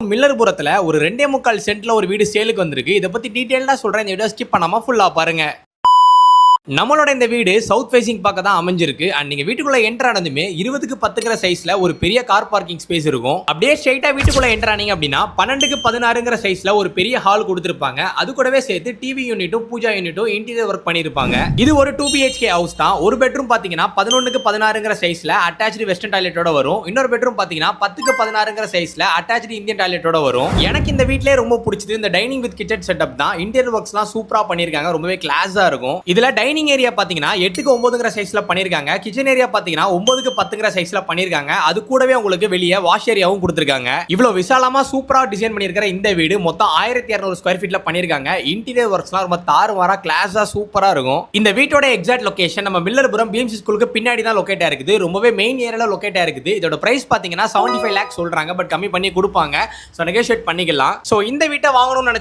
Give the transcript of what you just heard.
மில்லர்புரத்துல ஒரு 2.25 சென்ட்ல ஒரு வீடு சேலுக்கு வந்திருக்கு. இத பத்தி டீடைலா சொல்றேன். இந்த வீடியோ ஸ்கிப் பண்ணாம ஃபுல்லா பாருங்க. நம்மளோட இந்த வீடு சவுத் ஃபேசிங் பக்கம் தான் அமைஞ்சிருக்கு. அண்ட் நீங்க வீட்டுக்குள்ள என்டர் ஆனதுமே 20க்கு 10ங்கிற சைஸ்ல ஒரு பெரிய கார் பார்க்கிங் ஸ்பேஸ் இருக்கும். அப்படியே ஸ்ட்ரைட்டா வீட்டுக்குள்ள என்டர் ஆனீங்க அப்படின்னா 12க்கு 16ங்கிற சைஸ்ல ஒரு பெரிய ஹால் கொடுத்திருப்பாங்க. அது கூடவே சேர்த்து டிவி யூனிட்டும் பூஜா யூனிட்டும் இன்டீரியர் ஒர்க் பண்ணிருப்பாங்க. இது ஒரு 2 BHK ஹவுஸ் தான். ஒரு பெட்ரூம் பாத்தீங்கன்னா 11க்கு 16ங்கிற சைஸ்ல அட்டாச்டு வெஸ்டர்ன் டாய்லெட்டோட வரும். இன்னொரு பெட்ரூம் பாத்தீங்கன்னா 10க்கு 16ங்கிற சைஸ்ல அட்டாச்டு இந்தியன் டாய்லெட்டோட வரும். எனக்கு இந்த வீட்லயே ரொம்ப பிடிச்சது இந்த டைனிங் வித் கிச்சன் செட்டப் தான். இன்டீரியர் ஒர்க்ஸ்லாம் சூப்பரா பண்ணிருக்காங்க. ரொம்பவே கிளாஸா இருக்கும். இதுல டைனிங் ஏரியா பாத்தீங்கன்னா 8க்கு 9ங்கிற சைஸ்ல பண்ணிருக்காங்க. கிச்சன் ஏரியா பாத்தீங்கன்னா 9க்கு 10ங்கிற சைஸ்ல பண்ணிருக்காங்க. அது கூடவே உங்களுக்கு வெளியே வாஷ் ஏரியாவும் கொடுத்திருக்காங்க. இவ்வளவு விசாலமா சூப்பரா டிசைன் பண்ணிருக்கிற இந்த வீடு மொத்தம் 1200 ஸ்கொயர் ஃபீட்ல பண்ணிருக்காங்க. இன்டீரியர் ஒர்க்ஸ்லாம் ரொம்ப தாறுமாறா கிளாஸா சூப்பரா இருக்கும். இந்த வீட்டோட எக்ஸாக்ட் லொகேஷன் நம்ம மில்லர்புரம் பிஎம்சி ஸ்கூலுக்கு பின்னாடி தான் லொகேட் ஆயிருக்குது. ரொம்பவே மெயின் ஏரியால லொகேட் ஆயிருக்குது. இதோட பிரைஸ் பாத்தீங்கன்னா 75 lakhs சொல்றாங்க. பட் கம்மி பண்ணி கொடுப்பாங்க. சோ நெகோஷியேட் பண்ணிக்கலாம். சோ இந்த வீட்டை வாங்கணும்னு நினைச்ச